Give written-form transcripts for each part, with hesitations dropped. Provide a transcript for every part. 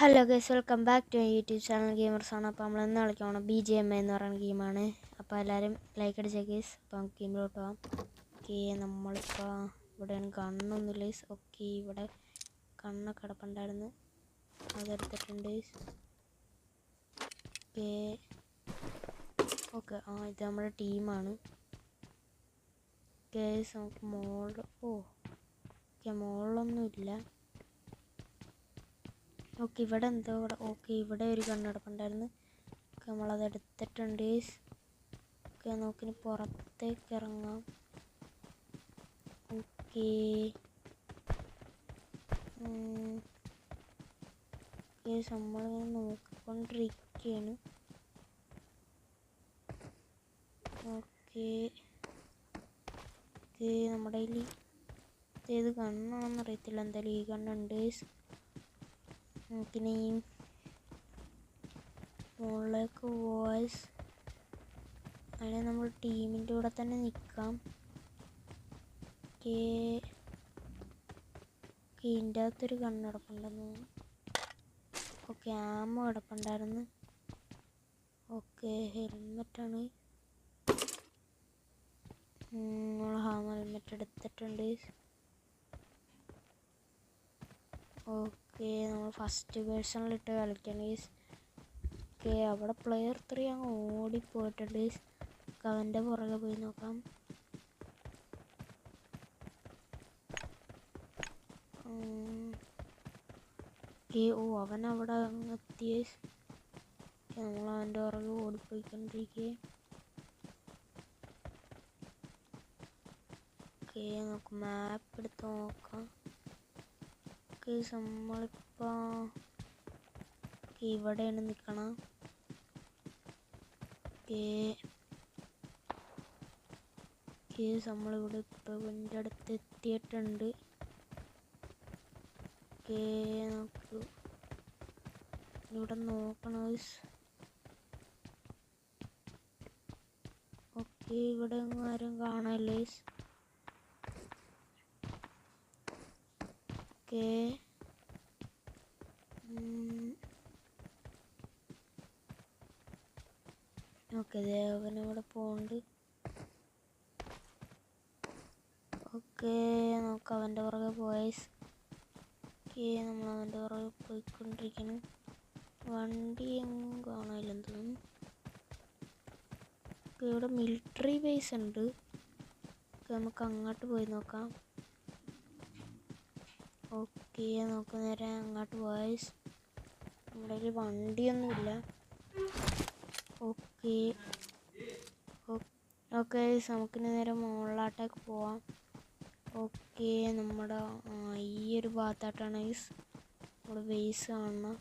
Hello guys, welcome back to YouTube channel ഗെയിമേഴ്സാണ്. അപ്പോൾ നമ്മൾ ഇന്ന് കളിക്കുകയാണ് BGMI എന്ന് പറയുന്ന ഗെയിമാണ്. അപ്പോൾ എല്ലാവരും ലൈക്ക് അടിച്ച ഗൈസ്. അപ്പോൾ നമുക്ക് ഗെയിമിലോട്ട് പോകാം. ഓക്കെ, നമ്മളിപ്പോൾ ഇവിടെയാണ് കണ്ണൊന്നുമില്ല ഗൈസ്. ഓക്കെ, ഇവിടെ കണ്ണൊക്കെ കിടപ്പുണ്ടായിരുന്നു, അതെടുത്തിട്ടുണ്ട് ഗൈസ്. ഓക്കെ ഓക്കെ ഇത് നമ്മുടെ ടീമാണ് ഗൈസ്. നമുക്ക് മുകളിലൊന്നുമില്ല. ഓക്കെ, ഇവിടെ എന്തോ ഇവിടെ ഒരു കണ്ണെടുപ്പുണ്ടായിരുന്നു. ഓക്കെ, നമ്മളത് എടുത്തിട്ടുണ്ട്. ഓക്കെ, നോക്കിന് പുറത്തേക്ക് ഇറങ്ങാം. ഓക്കെ നമ്മളിങ്ങനെ നോക്കിക്കൊണ്ടിരിക്കുകയാണ്. ഓക്കെ നമ്മുടെ കയ്യിൽ ഏത് കണ്ണാണെന്ന് അറിയത്തില്ല, എന്തായാലും ഈ കണ്ണുണ്ട്. നമുക്കിനി മുകളിലേക്ക് വോയിസ് അങ്ങനെ നമ്മൾ ടീമിൻ്റെ കൂടെ തന്നെ നിൽക്കാം. ഇതിൻ്റെ അകത്തൊരു കണ്ണെടുപ്പുണ്ടെന്ന് തോന്നുന്നു. ഓക്കെ, ആമ കിടപ്പുണ്ടായിരുന്നു. ഓക്കെ, ഹെൽമെറ്റാണ്. നമ്മൾ ഹെൽമെറ്റ് എടുത്തിട്ടുണ്ട്. ഓക്കെ, നമ്മൾ ഫസ്റ്റ് പേഴ്സണിലിട്ട് കളിക്കണം. ഓക്കെ, അവിടെ പ്ലെയർ 3 അങ്ങ് ഓടിപ്പോയിട്ടുണ്ട്. അവൻ്റെ പുറകെ പോയി നോക്കാം. അവനവിടെ അങ്ങ് എത്തിയ. നമ്മൾ അവൻ്റെ പുറകെ ഓടിപ്പോയിക്കൊണ്ടിരിക്കുക. ഓക്കെ, നമുക്ക് മാപ്പ് എടുത്ത് നോക്കാം. ഓക്കെ, നമ്മളിപ്പോൾ ഇവിടെയാണ് നിൽക്കണം. നമ്മളിവിടെ ഇപ്പോൾ ഇതിൻ്റെ അടുത്ത് എത്തിയിട്ടുണ്ട്. നമുക്ക് ഇവിടെ നോക്കണം. ഓക്കെ, ഇവിടെ ഒന്നും ആരും കാണാല്ലേ. ഓക്കെ ദേവനിവിടെ പോകുന്നുണ്ട്. ഓക്കെ, നമുക്ക് അവൻ്റെ പുറകെ പോയസ്. നമ്മൾ അവൻ്റെ പുറകെ പോയിക്കൊണ്ടിരിക്കണം. വണ്ടി എങ്ങും കാണാനില്ലെന്ന് തോന്നുന്നു. ഇവിടെ മിലിറ്ററി ബേസ് ഉണ്ട്. നമുക്ക് അങ്ങോട്ട് പോയി നോക്കാം. ഓക്കെ, നമുക്ക് നേരെ അങ്ങോട്ട് പോയസ്. നമ്മുടെ കയ്യിൽ വണ്ടിയൊന്നുമില്ല. ഓക്കെ നമുക്കിനി നേരെ മുകളിലോട്ടേക്ക് പോവാം. ഓക്കെ, നമ്മുടെ ഈ ഒരു ഭാഗത്തായിട്ടാണ് നമ്മുടെ ബേസ് കാണണം.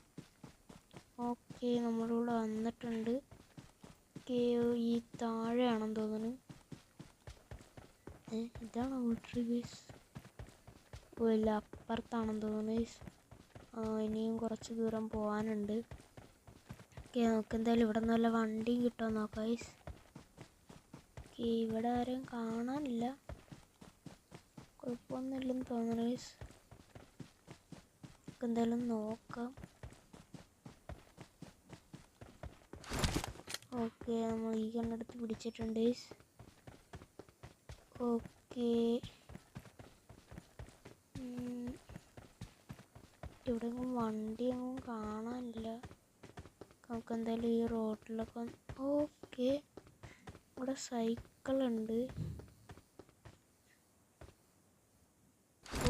ഓക്കെ, നമ്മളിവിടെ വന്നിട്ടുണ്ട്. ഈ താഴെയാണെന്ന് തോന്നുന്നു. ഇതാണ് മിലിറ്ററി ബേസ്. ഇല്ല, അപ്പുറത്താണെന്ന് തോന്നുന്നു. ഇനിയും കുറച്ച് ദൂരം പോകാനുണ്ട്. ഓക്കെ, നമുക്ക് എന്തായാലും ഇവിടെ നിന്ന് വല്ല വണ്ടിയും കിട്ടുമോ നോക്കാം. ഇവിടെ ആരെയും കാണാനില്ല, കുഴപ്പമൊന്നുമില്ലെന്ന് തോന്നുന്നു. നമുക്ക് എന്തായാലും നോക്കാം. ഓക്കെ, നമ്മൾ ഈ കണ്ണെടുത്ത് പിടിച്ചിട്ടുണ്ട്. ഓക്കെ, ഇവിടെ വണ്ടിയൊന്നും കാണാനില്ല. നമുക്ക് എന്തായാലും ഈ റോഡിലൊക്കെ. ഓക്കെ, ഇവിടെ സൈക്കിളുണ്ട്.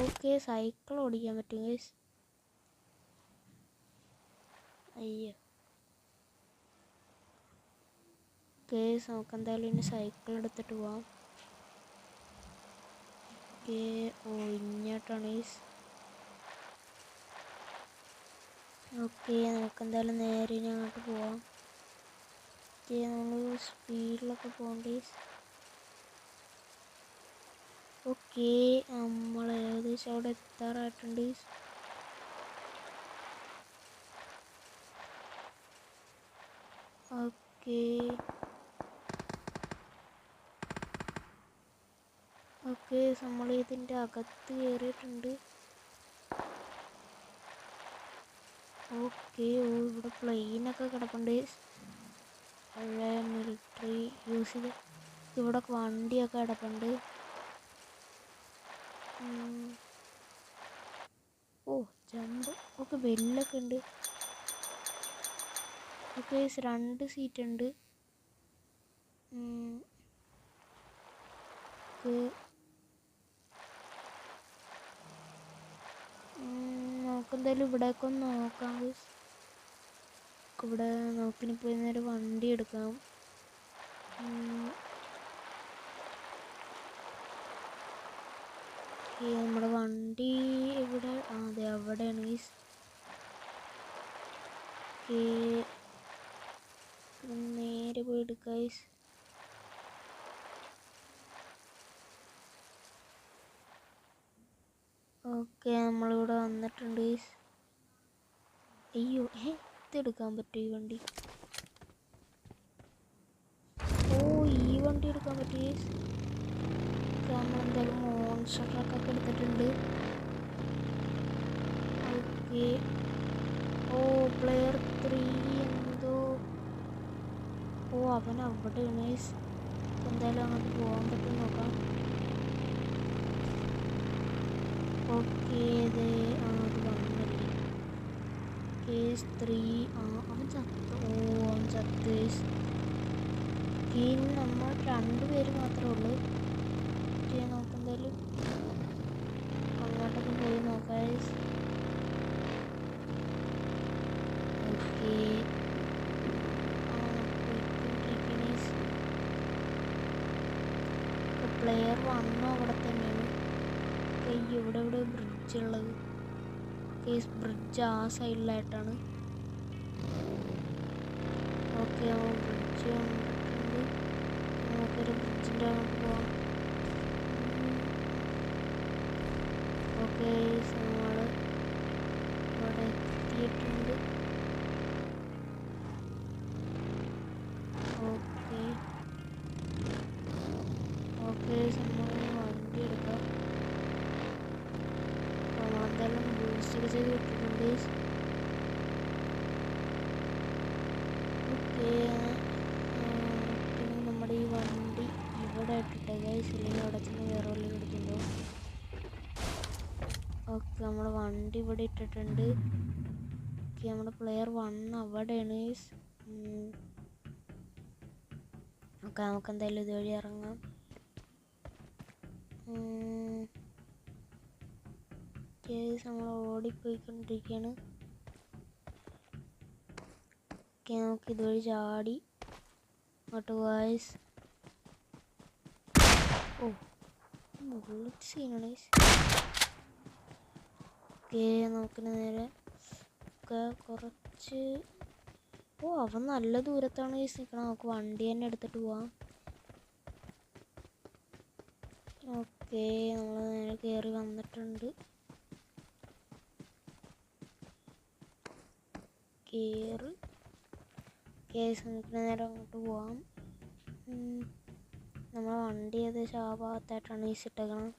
ഓക്കെ, സൈക്കിൾ ഓടിക്കാൻ പറ്റും. അയ്യോ, നമുക്ക് എന്തായാലും ഇനി സൈക്കിൾ എടുത്തിട്ട് പോവാം. ഇങ്ങോട്ടാണ്. ഓക്കെ, നമുക്ക് എന്തായാലും നേരെ ഇനി അങ്ങോട്ട് പോവാം. നമ്മൾ സ്പീഡിലൊക്കെ പോകണ്ട. ഓക്കെ, നമ്മൾ ഏകദേശം അവിടെ എത്താറായിട്ടുണ്ട്. ഓക്കെ നമ്മൾ ഇതിൻ്റെ അകത്ത് കയറിയിട്ടുണ്ട്. ഓക്കെ. ഓ, ഇവിടെ പ്ലെയിനൊക്കെ കിടപ്പുണ്ട്. പഴയ മിലിറ്ററി യൂസ് ചെയ്ത് ഇവിടെ വണ്ടിയൊക്കെ കിടപ്പുണ്ട്. ഓ, ജമ്പ്. ഓക്കെ, ബെല്ലൊക്കെ ഉണ്ട്. ഓക്കെ, 2 സീറ്റ് ഉണ്ട്. നമുക്കെന്തായാലും ഇവിടേക്ക് ഒന്ന് നോക്കാം. ഇവിടെ നോക്കിനിപ്പോൾ നേരെ വണ്ടി എടുക്കാം. നമ്മുടെ വണ്ടി ഇവിടെ അതെ അവിടെയാണ് ഗൈസ്. നേരെ പോയി എടുക്കാം ഗൈസ്. ഓക്കെ, നമ്മളിവിടെ വന്നിട്ടുണ്ട് ഗൈസ്. അയ്യോ, ഇതെടുക്കാൻ പറ്റും ഈ വണ്ടി. ഓ, ഈ വണ്ടി എടുക്കാൻ പറ്റും ഗൈസ്. നമ്മളെന്തായാലും മോൺസ്റ്റർ ട്രക്കൊക്കെ എടുത്തിട്ടുണ്ട്. ഓക്കെ. ഓ, പ്ലെയർ 3 എന്തോ. ഓ, അവൻ അവിടെയാണ് ഗൈസ്. എന്തായാലും അങ്ങോട്ട് പോകാൻ പറ്റും നോക്കാം. ഓക്കെ, അത് വന്നില്ലേ. കേസ് 3. അവൻ ചത്തു. ഓ, അവൻ ചത്ത്. ഇനി നമ്മൾ 2 പേര് മാത്രമേ ഉള്ളൂ. നോക്കെന്തായാലും അങ്ങോട്ടൊക്കെ പോയി നോക്കാം. ഓക്കെ, പ്ലെയർ 1 അവിടെ തന്നെയാണ്. ഇവിടെ ബ്രിഡ്ജ് ഉള്ളത്. കേസ് ബ്രിഡ്ജ് ആ സൈഡിലായിട്ടാണ്. ഓക്കെ, ബ്രിഡ്ജ് കണ്ടിട്ടുണ്ട്. നമുക്കൊരു ബ്രിഡ്ജിൻ്റെ അങ്ങോട്ട് പോവാം. ഓക്കെ, നമ്മൾ ഇവിടെ എത്തിയിട്ടുണ്ട്. ഓക്കെ. ഓക്കെ, നമ്മൾ വണ്ടി എടുക്കാം. നമ്മളെന്തായാലും ബൂസ്റ്റൊക്കെ ചെയ്ത് ഇട്ടിട്ടുണ്ട്. ഓക്കെ, പിന്നെ നമ്മുടെ ഈ വണ്ടി ഇവിടെ ഇട്ടിട്ട് ഗൈസ്, ഇല്ലെങ്കിൽ അവിടെ ചെന്ന് വേറെ വല്ല എടുക്കുന്നുണ്ടോ. ഓക്കെ, നമ്മൾ വണ്ടി ഇവിടെ ഇട്ടിട്ടുണ്ട്. ഓക്കെ, നമ്മുടെ പ്ലെയർ 1 അവിടെയാണ്. ഓക്കെ, നമുക്കെന്തായാലും ഇതുവഴി ഇറങ്ങാം. നമ്മൾ ഓടിപ്പോയിക്കൊണ്ടിരിക്കുകയാണ്. ഓക്കെ, നമുക്ക് ഇതുവഴി ചാടി അങ്ങോട്ട് ഗൈസ്. ഓ, ബുള്ളറ്റ് സീനാണ് ഗൈസ്. ഓക്കെ, നമുക്ക് നേരെ ഒക്കെ കുറച്ച്. ഓ, അവൻ നല്ല ദൂരത്താണ് ഗൈസ് നിൽക്കണം. നമുക്ക് വണ്ടി തന്നെ എടുത്തിട്ട് പോവാം. ഓക്കെ, നമ്മൾ നേരെ കയറി വന്നിട്ടുണ്ട്. കയറി കേസ് നമുക്ക് നേരെ അങ്ങോട്ട് പോവാം. നമ്മളെ വണ്ടി ഏകദേശം ആ ഭാഗത്തായിട്ടാണ് ഈ ഇട്ടേക്കണം.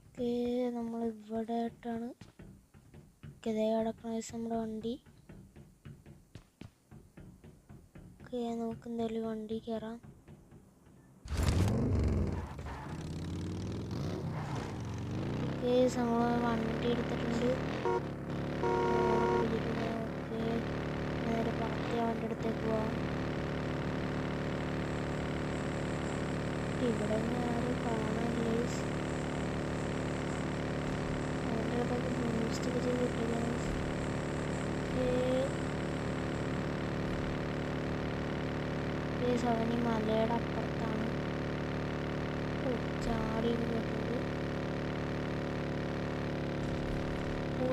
ഓക്കെ, നമ്മളിവിടെ ആയിട്ടാണ് കിടക്കണ നമ്മുടെ വണ്ടി. ഓക്കെ, നമുക്ക് എന്തായാലും വണ്ടി കയറാം. ഓക്കെ, നമ്മൾ വണ്ടി എടുത്തിട്ടുണ്ട്. ഓക്കെ, നേരെ പറത്തി അവൻ്റെ അടുത്തേക്ക് പോവാം. ഇവിടെ നിന്ന് ആരും കാണാനില്ല. അവൻ്റെ അടുത്തൊക്കെ ബൂസ്റ്റൊക്കെ ചെയ്തിട്ടില്ല. അവന് മലയുടെ അപ്പുറത്താണ്. ചാടി വരുന്നത്. ഓ,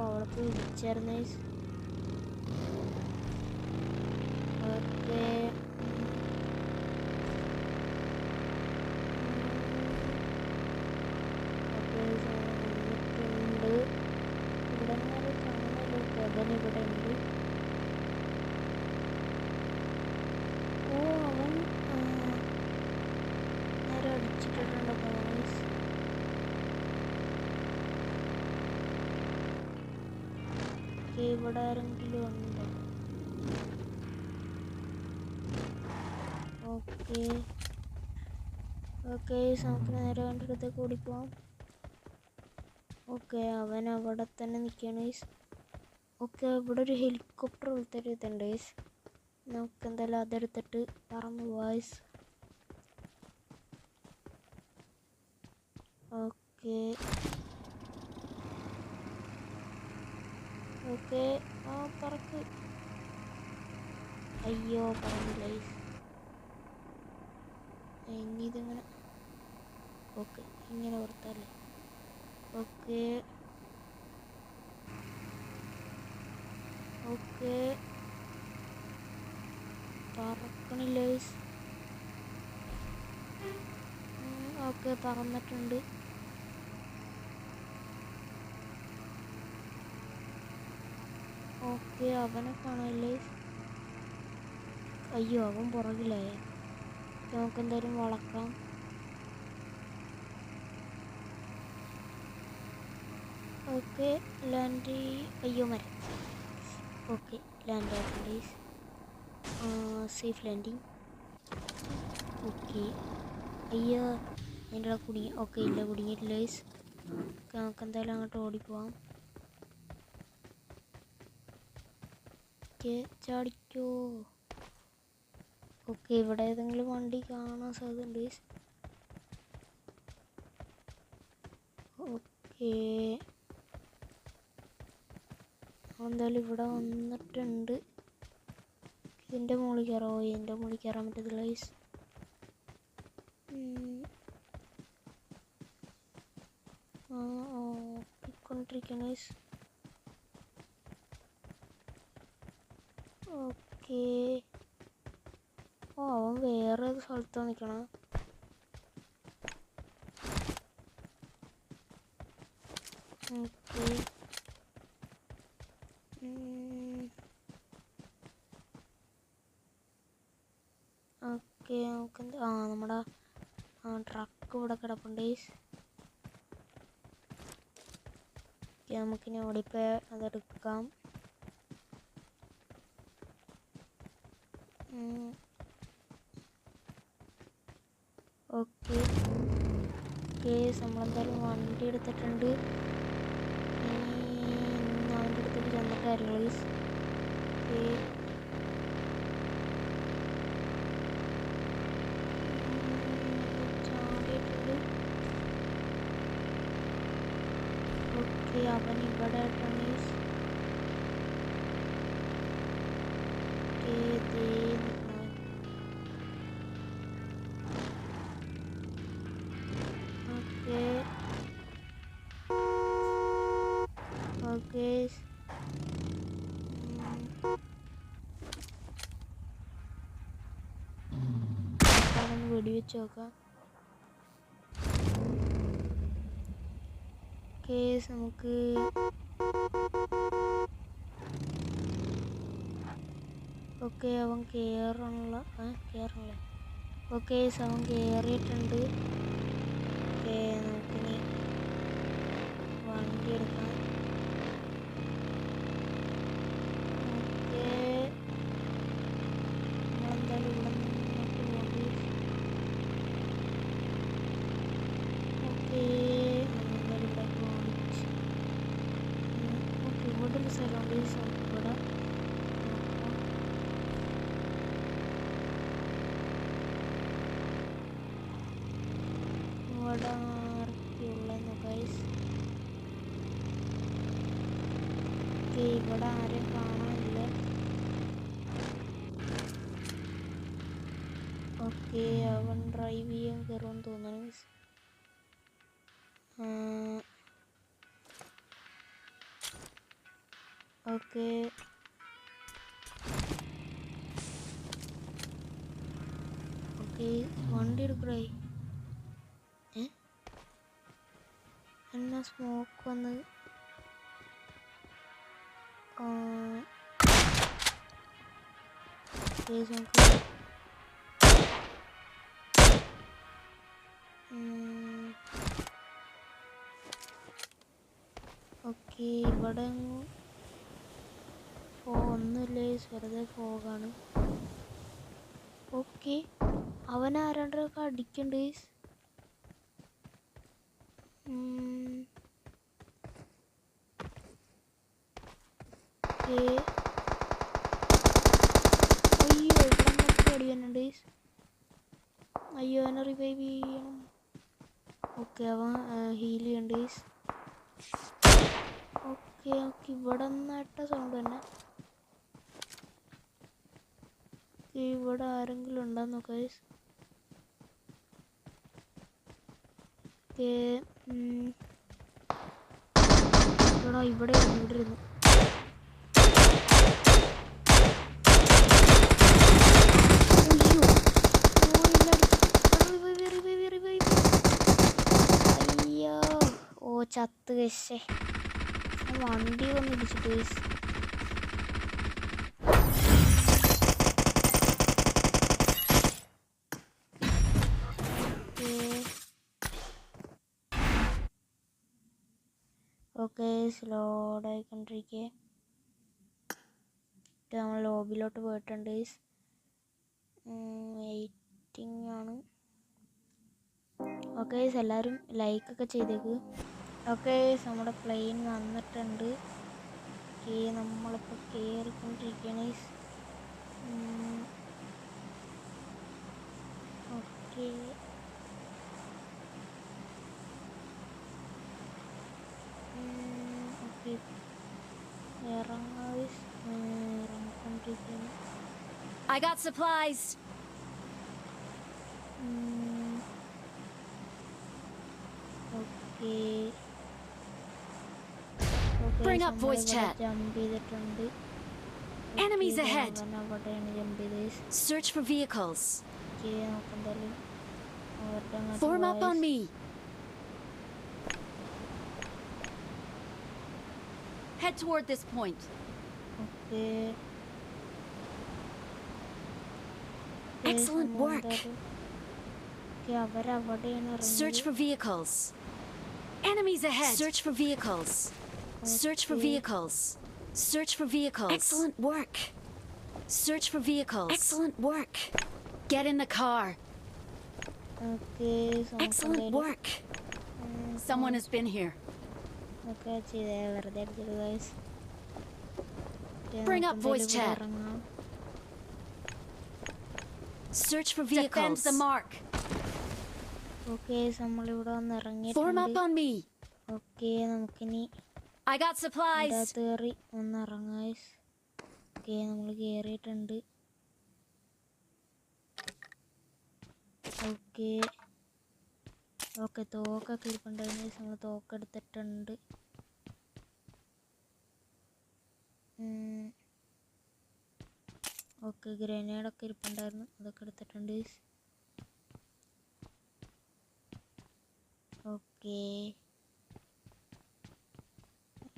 അവിടെ പോയി ഇടിച്ചായിരുന്നേ. ഓക്കെ, വന്നിട്ടുണ്ട്. ഇവിടെ നിന്ന് കാണാനല്ലോ. പ്രകൻ ഇവിടെ ഉണ്ട്. ഓ, അവൻ ഇവിടെ ആരെങ്കിലും ഉണ്ടോ? ഓക്കെ ഓക്കെ, നമുക്ക് നേരെ അവൻ്റെ അടുത്തേക്ക് ഓടിപ്പോവാം. ഓക്കെ, അവൻ അവിടെ തന്നെ നിൽക്കുകയാണ്. ഓക്കെ, ഇവിടെ ഒരു ഹെലികോപ്റ്റർ പോലത്തെ ഒരു ഇതുണ്ട്. നമുക്ക് എന്തായാലും അതെടുത്തിട്ട് പറന്നു പോവാം. ഓക്കെ ഓക്കെ, ആ പറക്ക്. അയ്യോ, പറന്നില്ല. ഇനി ഇതെങ്ങനെ? ഓക്കെ, ഇങ്ങനെ കൊടുത്തല്ലേ. ഓക്കെ ഓക്കെ, പറക്കണില്ല. ഓക്കെ, പറന്നിട്ടുണ്ട്. ഓക്കെ, അവനെ കാണാനില്ലേ? അയ്യോ, അവൻ പുറകിലായ. നമുക്ക് എന്തായാലും വളക്കാം. Okay, land. അയ്യോ, മരം. ഓക്കെ, ലാൻഡ് ആക്കണ്ടേ. Safe landing. ഓക്കെ, അയ്യോ അതിൻ്റെ കുടുങ്ങി. ഓക്കെ, ഇല്ല, കുടുങ്ങിയിട്ടില്ല. നമുക്ക് എന്തായാലും അങ്ങോട്ട് ഓടിപ്പോവാം. ഓക്കെ, ചാടിക്കോ. ഓക്കെ, ഇവിടെ ഏതെങ്കിലും വണ്ടി കാണാൻ സാധ്യതയുണ്ട്. ഓക്കെ, എന്തായാലും ഇവിടെ വന്നിട്ടുണ്ട്. ഇതിൻ്റെ മുകളിൽ കയറാമോ? ഇതിൻ്റെ മുകളിൽ കയറാൻ പറ്റത്തില്ല. പോയിക്കൊണ്ടിരിക്കണേ. ഓക്കെ, ഓ അവൻ വേറെ സ്ഥലത്താണ് നിൽക്കണ. ഓക്കെ ഓക്കെ, നമുക്ക് നമ്മുടെ ട്രക്ക് ഇവിടെ കിടപ്പുണ്ട്. നമുക്കിനി ഓടിപ്പോയി അതെടുക്കാം. ഓക്കെ ഓക്കെ, നമ്മളെന്തായാലും വണ്ടി എടുത്തിട്ടുണ്ട്. അവൻ്റെ അടുത്തേക്ക് ചെന്നിട്ട് കാര്യങ്ങൾ. ചാടിയിട്ടുണ്ട്. ഓക്കെ, അവൻ ഇവിടെ ആയിട്ടാണ്. ഓക്കെ വെടിവെച്ച് നോക്കാം. കേസ് നമുക്ക് ഓക്കെ, അവൻ കയറണല്ലോ. ഓക്കെ, അവൻ കയറിയിട്ടുണ്ട്. ഓക്കെ, നമുക്കിനി വണ്ടി എടുക്കാം. ഓക്കെ, നമ്മളെന്തായാലും ഇവിടെ നിന്നിട്ട് പോകി. ഓക്കെ, നമ്മളെന്തായാലും ഇവിടെ ഓടിച്ച്. ഓക്കെ, ഇവിടെ ഒരു സ്ഥലമുണ്ട്. ഇവിടെ ഇവിടെ ആർക്കുള്ളതെന്ന് ഗൈസ്. ഇവിടെ ആരും കാണാനില്ല. ഓക്കെ, അവൻ ഡ്രൈവ് ചെയ്യാൻ കയറുമെന്ന് തോന്നുന്നു. ഓക്കെ ഓക്കെ, വണ്ടി എടുക്കണേ. എന്നാ സ്മോക്ക് വന്നത്? ഓക്കെ, ഇവിടെ ഗൈസ് വെറുതെ ഫോഗാണ്. ഓക്കെ അവൻ ആരാണ്ടൊക്കെ അടിക്കണ്ട് ഗൈസ്. അയ്യോ ഇവിടെ നോക്കി അടി വരുന്നുണ്ട് ഗൈസ്. അയ്യോ അവനെ റിവൈവ് ചെയ്യണം. ഓക്കെ അവൻ ഹീൽ ചെയ്യണ്ട് ഗൈസ്. ഓക്കെ ഓക്കെ ഇവിടെ നിന്നായിട്ട സൗണ്ട് തന്നെ. ഇവിടെ ആരെങ്കിലും ഉണ്ടെന്ന് നോക്കാം ഗൈസ്. ഇവിടെ ഇരുന്നു. അയ്യോ ഓ ചത്ത് കശേ വണ്ടി വന്ന് ഇടിച്ചിട്ട് ഗൈസ്. ഓക്കെ സ്ലോഡായിക്കൊണ്ടിരിക്കുക. നമ്മൾ ലോബിലോട്ട് പോയിട്ടുണ്ട് ഗൈസ്. വെയിറ്റിംഗ് ആണ്. ഓക്കെ ഗൈസ് എല്ലാവരും ലൈക്കൊക്കെ ചെയ്തേക്ക്. ഓക്കെ ഗൈസ് നമ്മുടെ പ്ലെയിൻ വന്നിട്ടുണ്ട്. നമ്മളിപ്പോൾ കയറിക്കൊണ്ടിരിക്കുകയാണ് ഗൈസ്. ഓക്കെ ഓക്കെ ഇറങ്ങിക്കൊണ്ടിരിക്കുകയാണ്. I got supplies. Okay. Bring up voice chat. Jump ചെയ്തിട്ടുണ്ട്. Enemies ahead. അവിടെയാണ് ജമ്പ് ചെയ്തത്. Search for vehicles. നോക്കെന്തായാലും Form up on me. Head toward this point. Okay. Excellent work. Search for vehicles. Enemies ahead. Search for vehicles. Search for vehicles. Search for vehicles. Excellent work. Search for vehicles. Excellent work. Get in the car. Okay. Excellent work. Someone has been here. Okay, guys. Bring up voice chat. Search for vehicles. Defend the mark. Okay, നമ്മൾ ഇവിടെ വന്ന് ഇറങ്ങിയിട്ടുണ്ട്. Form up on me. Okay, നമുക്കിനി I got supplies. കയറി ഒന്ന് ഇറങ്ങാം. Okay, നമ്മൾ കയറിയിട്ടുണ്ട്. Okay. Okay, തോക്കൊക്കെ ഇരിപ്പുണ്ടായിരുന്നു. നമ്മൾ തോക്കെടുത്തിട്ടുണ്ട്. ഓക്കെ ഗ്രനേഡൊക്കെ ഇരിപ്പുണ്ടായിരുന്നു. അതൊക്കെ എടുത്തിട്ടുണ്ട്. ഓക്കെ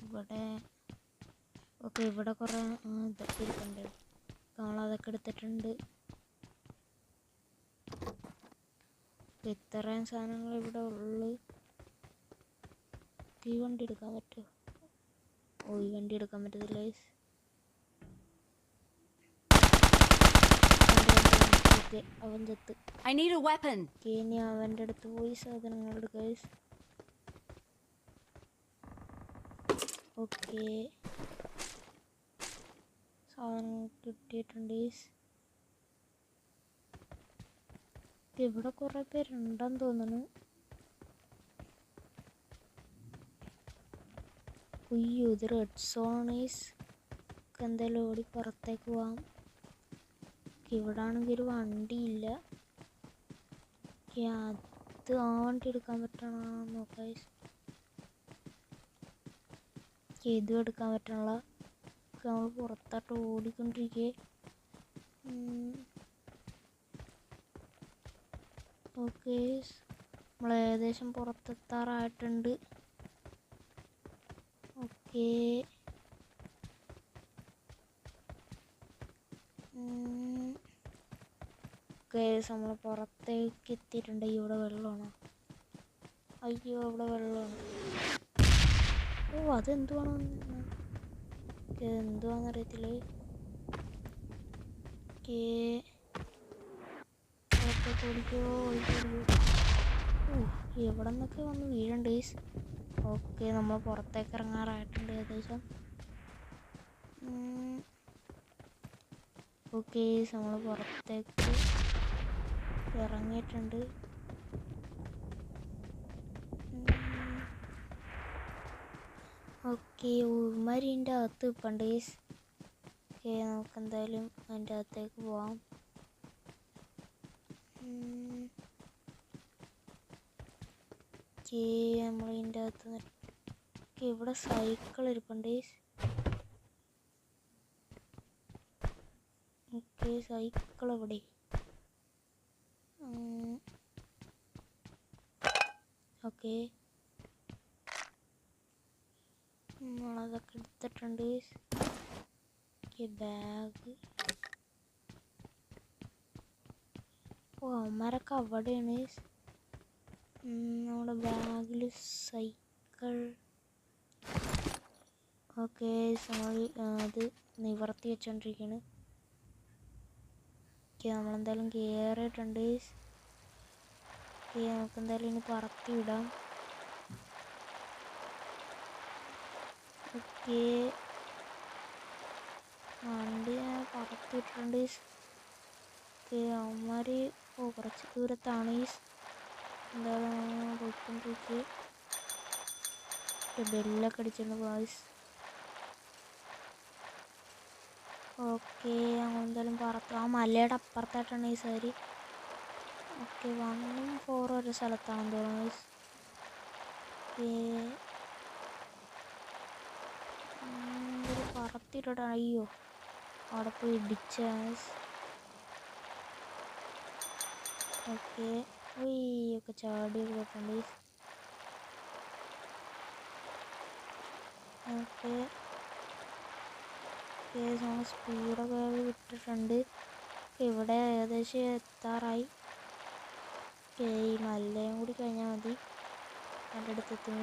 ഇവിടെ കുറേ ഇതൊക്കെ ഇരിപ്പുണ്ട്. നമ്മളതൊക്കെ എടുത്തിട്ടുണ്ട്. ഇത്രയും സാധനങ്ങൾ ഇവിടെ ഉള്ളു. ഈ വണ്ടി എടുക്കാൻ പറ്റുമോ? ഓ ഈ വണ്ടി എടുക്കാൻ പറ്റത്തില്ല. അവൻ ചത്ത്. I need a weapon. ഇനി അവൻ്റെ അടുത്ത് പോയി സാധനങ്ങൾ എടുക്കുക. ഓക്കെ സാധനം കിട്ടിയിട്ടുണ്ട്. ഇവിടെ കുറേ പേരുണ്ടെന്ന് തോന്നുന്നു. ഉയ്യോ ഇത് റെഡ് സോണീസ്. എന്തായാലും ഓടി പുറത്തേക്ക് പോവാം. ഇവിടെ ആണെങ്കിൽ ഒരു വണ്ടിയില്ല. അത് ആ വണ്ടി എടുക്കാൻ പറ്റണോ നോക്കാം. ഇതും എടുക്കാൻ പറ്റണല്ല. നമ്മൾ പുറത്തോട്ട് ഓടിക്കൊണ്ടിരിക്കേ. ഓക്കെ നമ്മൾ ഏകദേശം പുറത്തെത്താറായിട്ടുണ്ട്. ഓക്കെ നമ്മൾ പുറത്തേക്ക് എത്തിയിട്ടുണ്ട്. ഇവിടെ വെള്ളമാണ്. അയ്യോ അവിടെ വെള്ളമാണ്. ഓ അതെന്തുവാണെന്നറിയത്തില്ലേ. ഓക്കെ ഓടിക്കോ ഓടിക്കോ. എവിടെ നിന്നൊക്കെ വന്ന് വീഴുണ്ട് ഗൈസ്. ഓക്കെ നമ്മൾ പുറത്തേക്ക് ഇറങ്ങാറായിട്ടുണ്ട് ഏകദേശം. ഓക്കെ നമ്മൾ പുറത്തേക്ക് ഇറങ്ങിയിട്ടുണ്ട്. ഓക്കെ ഉമ്മരിൻ്റെ അകത്ത് ഇപ്പുണ്ട് ഗൈസ്. ഓക്കെ നമുക്ക് എന്തായാലും അതിൻ്റെ അകത്തേക്ക് പോവാം. ഓക്കെ നമ്മളിതിൻ്റെ അകത്ത് ഓക്കെ ഇവിടെ സൈക്കിൾ ഇരിപ്പുണ്ട് ഗൈസ്. ഓക്കെ സൈക്കിൾ എവിടെ? ഓക്കെ നമ്മളതൊക്കെ എടുത്തിട്ടുണ്ട്. ബാഗ് അവന്മാരൊക്കെ അവിടെയാണ്. നമ്മുടെ ബാഗിൽ സൈക്കിൾ. ഓക്കെ നമ്മൾ അത് നിവർത്തി വെച്ചോണ്ടിരിക്കുകയാണ്. ഓക്കെ നമ്മളെന്തായാലും കയറിയിട്ടുണ്ട്. ഓക്കെ നമുക്കെന്തായാലും ഇനി പറത്തി വിടാം. ഓക്കെ വണ്ടി ഞാൻ പറത്തിയിട്ടുണ്ട്. ഓക്കെ അവന്മാർ കുറച്ച് ദൂരത്താണ്. എന്തായാലും പോയിക്കൊണ്ടിരിക്കുക. ബെല്ലൊക്കെ അടിച്ചിട്ടുണ്ട് ബോയ്സ്. ഓക്കെ ഞങ്ങളെന്തായാലും പറത്തും. ആ മലയുടെ അപ്പുറത്തായിട്ടാണ് ഈ സാരി. ഓക്കെ 1ഉം 4ഉം ഒരു സ്ഥലത്താണെന്ന് തോന്നുന്നു. ഓക്കെ പറത്തിയിട്ടാ. അയ്യോ അവിടെ പോയി ഇടിച്ച. ഓക്കെ ഒക്കെ ചാടിയൊക്കെ പോയിട്ടുണ്ട്. ഓക്കെ നമ്മൾ സ്പീഡൊക്കെ വിട്ടിട്ടുണ്ട്. ഇവിടെ ഏകദേശം എത്താറായി. ഓക്കെ ഈ മലയും കൂടി കഴിഞ്ഞാൽ മതി. എൻ്റെ അടുത്തെത്തും.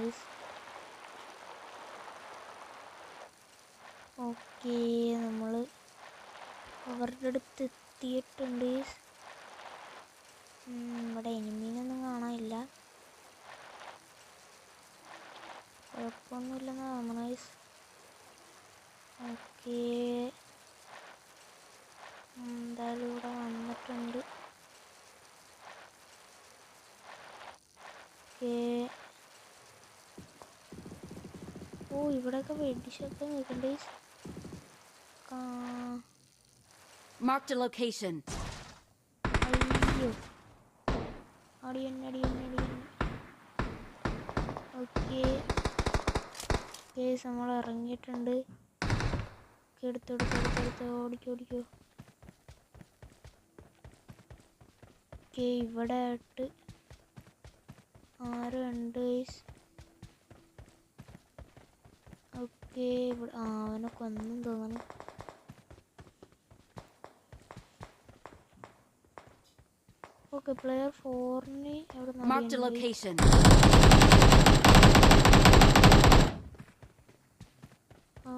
ഓക്കെ നമ്മൾ അവരുടെ അടുത്ത് എത്തിയിട്ടുണ്ട്. ഇവിടെ എനിമീനൊന്നും കാണാനില്ല. കുഴപ്പമൊന്നുമില്ലെന്ന് തോന്നണ. ഓക്കെ എന്തായാലും ഇവിടെ വന്നിട്ടുണ്ട്. ഓക്കെ ഇവിടെയൊക്കെ വെടിശബ്ദം കേൾക്കണ്ടേ. Marked a location. അയ്യോ അടിയൻ. ഓക്കെ നമ്മൾ ഇറങ്ങിയിട്ടുണ്ട്. എടുത്ത് ഓടിക്കോ. ഓക്കെ ഇവിടെ ആയിട്ട് ആരും ഉണ്ട്. ഓക്കെ ഇവിടെ അവനെ കൊന്നും തോന്നണം. ഓക്കെ പ്ലെയർ 4ന് എവിടെ Marked a location.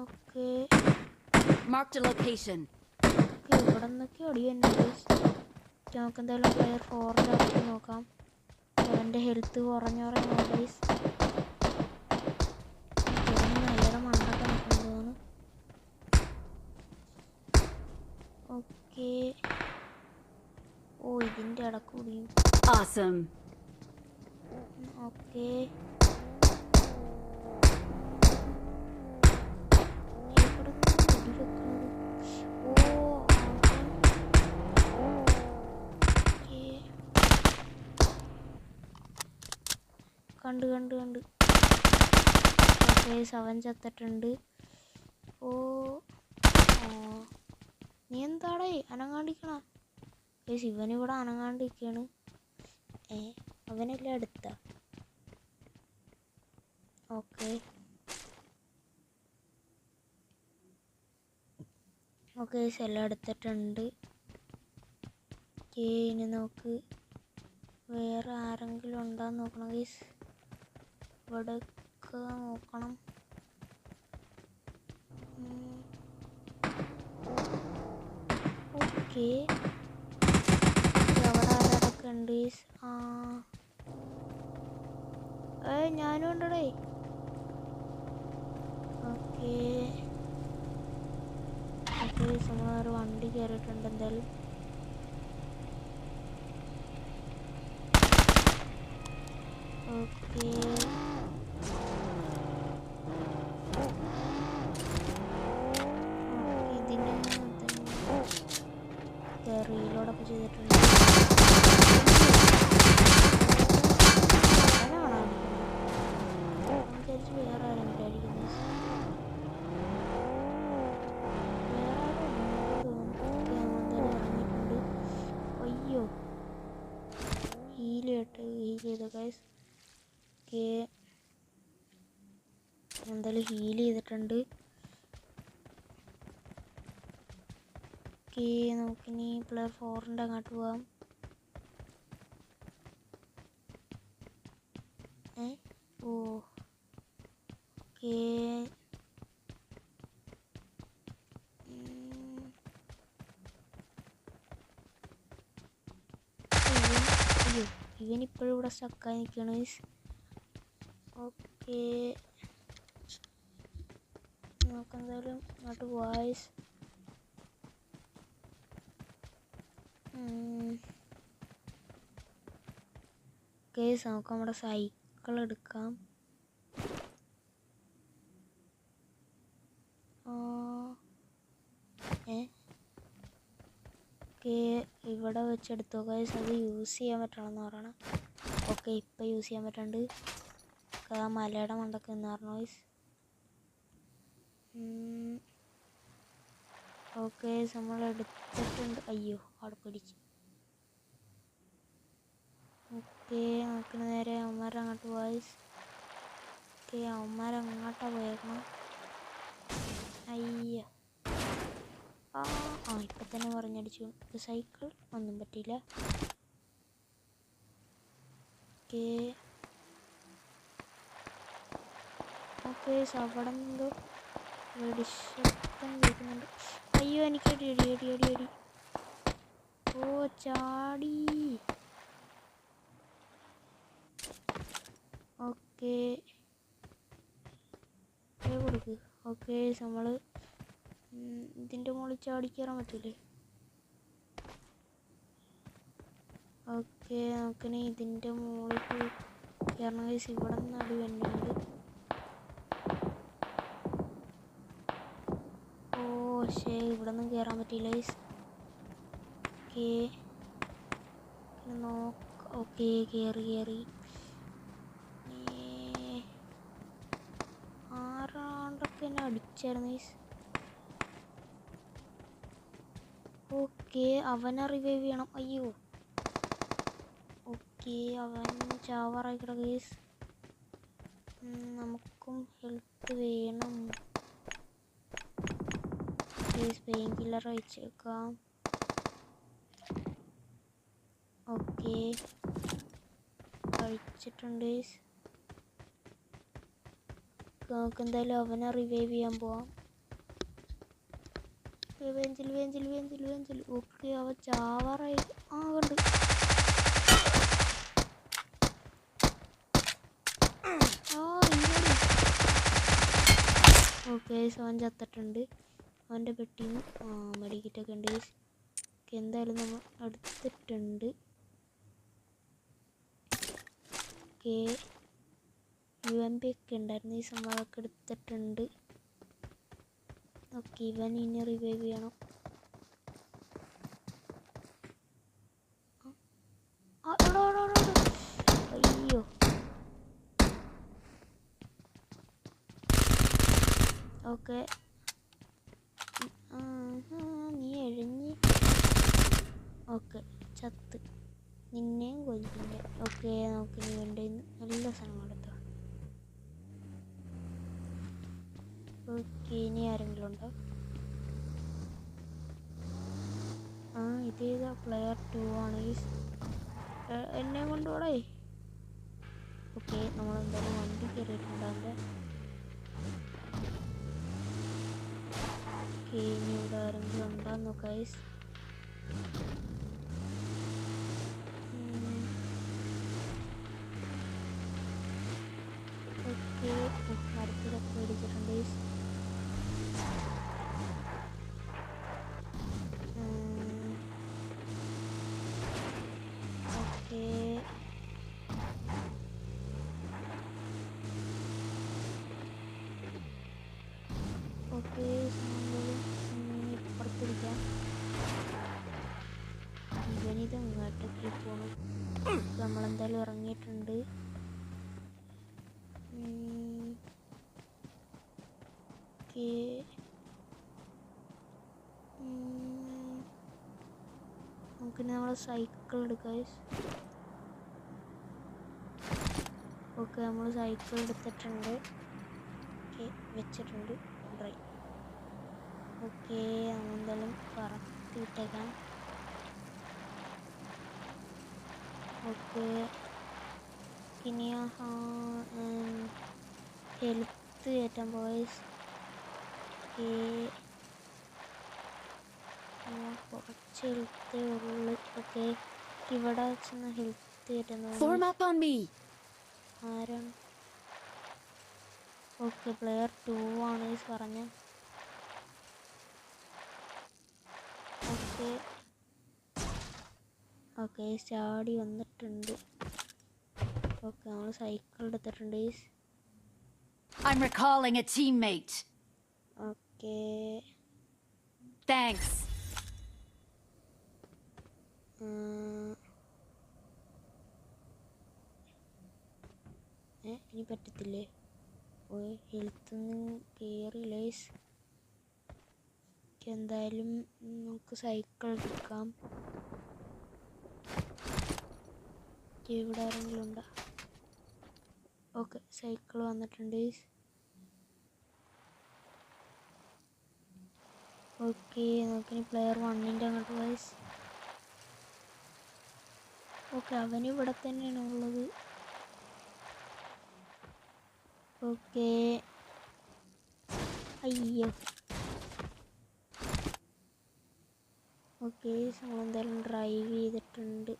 Okay Marked a location. ഇവിടെ നിന്നൊക്കെ അടിയുണ്ട്. നമുക്ക് എന്തായാലും പ്ലെയർ 4ൻ്റെ അടുത്ത് നോക്കാം. അവൻ്റെ ഹെൽത്ത് കുറഞ്ഞ ഗൈസ്. നല്ലൊരു മണ്ണൊക്കെ നിൽക്കുന്നു തോന്നുന്നു. ഓക്കെ ഇതിൻ്റെ ഇടക്കൂടിയും. Awesome. ഓക്കെ കണ്ട്. ഓക്കെ 7 ചത്തിട്ടുണ്ട്. നീ എന്താടേ അനങ്ങാണ്ടിരിക്കണ? ഇവനിവിടെ അനങ്ങാണ്ടിരിക്കുകയാണ്. അവനെല്ലാം എടുത്ത. ഓക്കെ എല്ലാം എടുത്തിട്ടുണ്ട്. ഇനി നമുക്ക് വേറെ ആരെങ്കിലും ഉണ്ടാന്ന് നോക്കണം ഗൈസ്. ഇവിടെയൊക്കെ നോക്കണം. ഓക്കെ ഓക്കെ അവിടെ ആരൊക്കെ ഉണ്ട് ഗൈസ്? ഞാനും ഉണ്ടടേ. ഓക്കെ ഓക്കെ നമ്മളൊരു വണ്ടി കയറിയിട്ടുണ്ട് എന്തായാലും. ഓക്കെ ഇതിന് റീലോഡൊക്കെ ചെയ്തിട്ടുണ്ട്. വിചാരിച്ചു വേറെ ആരെങ്കിലും ആയിരിക്കുന്നത്. വേറെ ആരും എന്തായാലും ഇറങ്ങിയിട്ടുണ്ട്. അയ്യോ ഹീൽ ചെയ്ത ഗൈസ്. ഓക്കെ എന്തായാലും ഹീൽ ചെയ്തിട്ടുണ്ട്. ഓക്കെ നമുക്കിനി പ്ലെയർ 4ൻ്റെ അങ്ങോട്ട് പോവാം. ഓ ഓക്കെ അയ്യോ ഇവനിപ്പോഴും ഇവിടെ സ്റ്റക്കായി നിൽക്കുകയാണ്. ഓക്കെ നമുക്കെന്തായാലും അങ്ങോട്ട് പോവാം. കേസ് നമുക്ക് നമ്മുടെ സൈക്കിൾ എടുക്കാം. ഓക്കെ ഇവിടെ വെച്ചെടുത്തോ ഗൈസ്. അത് യൂസ് ചെയ്യാൻ പറ്റണമെന്ന് പറയണം. ഓക്കെ ഇപ്പം യൂസ് ചെയ്യാൻ പറ്റാണ്ട് മലയുടെ മണ്ടൊക്കെ എന്ന് പറഞ്ഞു ഗൈസ്. ഓക്കെ നമ്മൾ എടുത്തിട്ടുണ്ട്. അയ്യോ അവിടെ പിടിച്ചു. ഓക്കെ നമുക്ക് നേരെ അവന്മാരങ്ങോട്ട് പോയിസ്. ഓക്കെ അവന്മാരങ്ങോട്ടാണ് പോയേക്കണം. അയ്യോ ഇപ്പം തന്നെ പറഞ്ഞടിച്ചു. സൈക്കിൾ ഒന്നും പറ്റിയില്ല. ഓക്കെ ഓക്കെ അവിടെ എന്തോ വെടിശബ്ദം കേൾക്കുന്നുണ്ട്. അയ്യോ എനിക്ക് അടി അടി അടി അടി അടി. ഓ ചാടി. ഓക്കെ കൊടുക്ക്. ഓക്കെ നമ്മൾ ഇതിൻ്റെ മുകളിൽ ചാടി കയറാൻ പറ്റില്ലേ? ഓക്കെ നമുക്കിനി ഇതിൻ്റെ മുകളിൽ കയറണം ഗൈസ്. ഇവിടെ നിന്ന് അടി വരുന്നുണ്ട്. ഓ പക്ഷേ ഇവിടെ നിന്നും കയറാൻ പറ്റില്ല ഗൈസ്. ഓക്കെ ഓക്കെ കയറി ആറാണ്ടൊക്കെ എന്നെ അടിച്ചായിരുന്നു ഗൈസ്. ഓക്കെ അവനെ റിവൈവ് ചെയ്യണം. അയ്യോ ഓക്കെ അവൻ ചാവാറായിക്കട ഗൈസ്. നമുക്കും ഹെൽത്ത് വേണം ഗൈസ്. പെയിൻ കില്ലർ അയച്ചേക്കാം. ഓക്കെ കഴിച്ചിട്ടുണ്ട് ഗൈസ്. നമുക്ക് എന്തായാലും അവനെ റിവൈവ് ചെയ്യാൻ പോവാം. വേഞ്ചിൽ. ഓക്കെ അവൻ ചാവാറായി. കണ്ട്. ഓക്കെ അവൻ ചത്തിട്ടുണ്ട്. അവൻ്റെ പെട്ടിയിൽ നിന്ന് മെഡിക്കറ്റൊക്കെ ഉണ്ട്. എന്തായാലും നമ്മൾ എടുത്തിട്ടുണ്ട്. ഓക്കെ UMP ഒക്കെ ഉണ്ടായിരുന്നു. ഈ സംഭവമൊക്കെ എടുത്തിട്ടുണ്ട്. ഓക്കെ ഇവൻ ഇനി റിവൈവ് ചെയ്യണം. അയ്യോ ഓക്കെ നീ എഴഞ്ഞ്. ഓക്കെ ചത്ത്. നിന്നെയും കൊല്ലില്ല. ഓക്കെ നമുക്ക് ഇനി വേണ്ട നല്ല സാധനം എടുത്തോ. ഓക്കെ ഇനി ആരെങ്കിലും ഉണ്ടോ? ഇതേതാ പ്ലെയർ 2 ആണ്. എന്നെ കൊണ്ടുപോടേ. ഓക്കെ നമ്മളെന്തായാലും വണ്ടി കയറിയിട്ടുണ്ടാകും. ഓക്കെ ഇനി ഇവിടെ ആരെങ്കിലും ഉണ്ടാകുന്നു ഗൈസ്. ഓക്കെ, മരത്തിലൊക്കെ മേടിച്ചിട്ടുണ്ട്. Okay, okay, ഇപ്പുറത്തിരിക്കാം. ഇവനിത് ഇങ്ങോട്ടേക്ക് പോകണം. നമ്മളെന്തായാലും ഇറങ്ങിയിട്ടുണ്ട്. ഓക്കെ, നമുക്കിനി നമ്മളെ സൈക്കിൾ എടുക്കാം. ഓക്കെ, നമ്മൾ സൈക്കിൾ എടുത്തിട്ടുണ്ട്. ഓക്കെ, വെച്ചിട്ടുണ്ട് ഡ്രൈ. ഓക്കെ, നമ്മളെന്തായാലും പറത്തി വിട്ടേക്കാം. ഓക്കെ, ഇനി ഹെൽത്ത് കയറ്റാൻ ബോയ്സ്. ഓക്കെ, കുറച്ച് ഹെൽത്തേ ഉള്ളു. ഓക്കെ, ഇവിടെ വെച്ചെന്ന് ഹെൽത്ത് കയറ്റാൻ ആരാണ്? ഓക്കെ, പ്ലെയർ 2 ആണ് പറഞ്ഞ. ഓക്കെ, ഓക്കെ, ചാടി വന്നിട്ടുണ്ട്. ഓക്കെ, നമ്മൾ സൈക്കിൾ എടുത്തിട്ടുണ്ട്. I'm recalling a teammate. Okay, Thanks. ഇനി പറ്റത്തില്ലേ? ഓ, ഹെൽത്തൊന്നും കയറിയില്ല. എന്തായാലും നമുക്ക് സൈക്കിൾ എടുക്കാം. ഇവിടെ ആരെങ്കിലും ഉണ്ടോ? ഓക്കെ, സൈക്കിൾ വന്നിട്ടുണ്ട്. ഓക്കെ, നമുക്കിനി പ്ലെയർ 1ൻ്റെ അങ്ങോട്ട് ഗൈസ്. ഓക്കെ, അവനിവിടെ തന്നെയാണ് ഉള്ളത്. ഓക്കെ, അയ്യോ. ഓക്കെ, നമ്മളെന്തായാലും ഡ്രൈവ് ചെയ്തിട്ടുണ്ട്.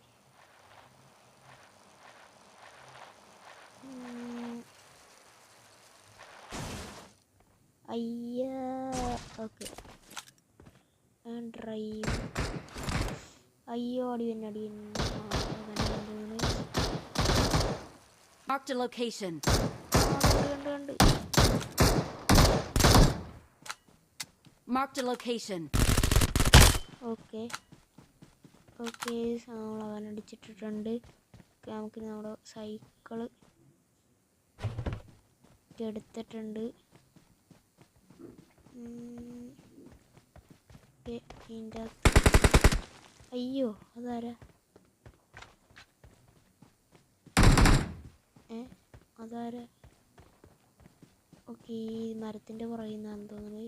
അയ്യോ. Okay, drive. അയ്യോ, അടിയൻ. Marked a location. കണ്ട്. Marked a location. Okay, okay, നമ്മൾ അവനടിച്ചിട്ടിട്ടുണ്ട്. നമുക്ക് നമ്മുടെ സൈക്കിള് എടുത്തിട്ടുണ്ട്. ഇതിൻ്റെ അകത്ത് അയ്യോ, അതാരാ? അതാരാ? ഓക്കെ, ഈ മരത്തിൻ്റെ പുറകിന്നാന്ന് തോന്നുന്നു.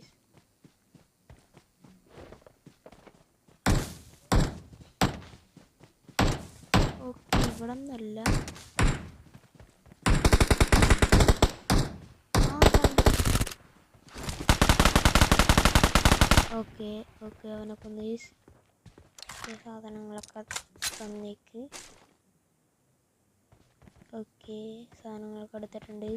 ഓക്കെ, ഇവിടെ ഒന്നല്ല. ഓക്കെ, ഓക്കെ, അവനെ കൊന്ന്. സാധനങ്ങളൊക്കെ തന്നേക്ക്. ഓക്കെ, സാധനങ്ങളൊക്കെ എടുത്തിട്ടുണ്ട്.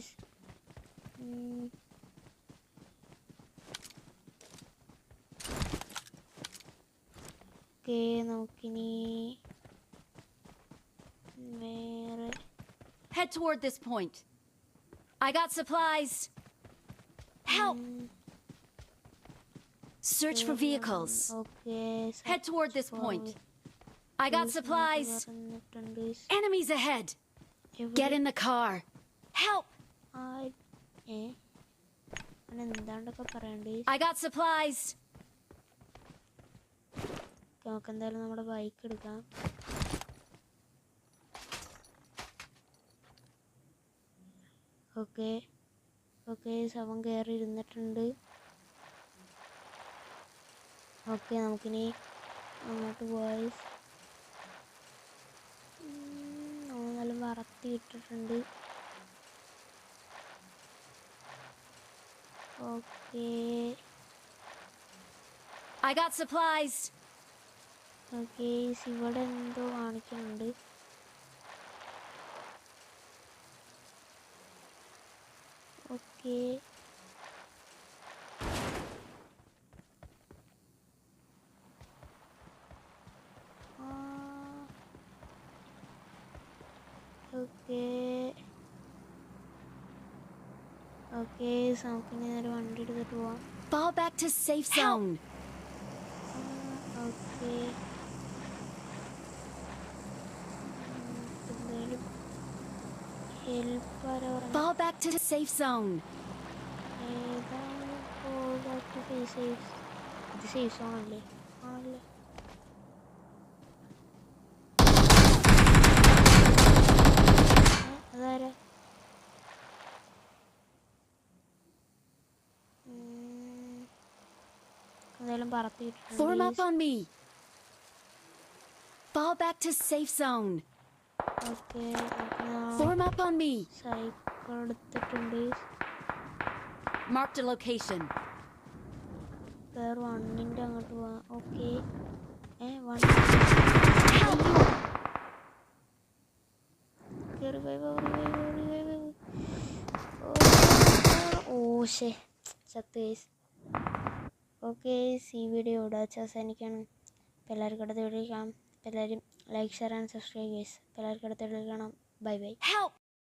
ഓക്കെ, നമുക്കിനി വേറെ. Head toward this point. I got supplies. Help! Search for vehicles. Okay, Head toward this point. I got supplies. Enemies ahead. Get in the car. Help! എന്താണ്ടൊക്കെ പറയണ്ടേ? I got supplies. നമുക്ക് എന്തായാലും നമ്മുടെ bike എടുക്കാം. Okay, okay, ശവം കയറി ഇരുന്നിട്ടുണ്ട്. Okay, നമുക്കിനി അങ്ങോട്ട് പോയി. നല്ല വറത്തി ഇട്ടിട്ടുണ്ട്. Okay, I got supplies. Okay ഇവിടെ എന്തോ കാണിക്കുന്നുണ്ട്. ഓക്കെ ഓക്കെ ഓക്കെ നമുക്കിനി നേരെ വണ്ടി എടുത്തിട്ട് പോവാം. Fall back to safe zone. Okay എന്തായാലും ഹെൽപ്പ് ആരാ പറഞ്ഞു? Fall back to safe zone. ഏതാണ് സേഫ്? ഇത് സേഫ് സോൺ അല്ലേ? ആണല്ലേ. അതാരാ? എന്തായാലും പറത്തിയിട്ടുണ്ട്. Form up on me. Fall back to safe zone. Okay Form up on me. Cycle എടുത്തിട്ടുണ്ട്. Marked a location. വേറെ വണ്ണിൻ്റെ അങ്ങോട്ട് പോവാം. ഓക്കെ വൺ ഓ ശേ ചത്ത് ഗൈസ്. ഓക്കെ ഈ വീഡിയോ ഇവിടെ വെച്ച് അവസാനിക്കാണ്. അപ്പോൾ എല്ലാവർക്കും അടുത്ത വീഡിയോ കാണാം. എല്ലാവരും like share and subscribe guys. അപ്പോൾ എല്ലാവർക്കും അടുത്ത വീഡിയോ കാണാം. Bye bye. Help!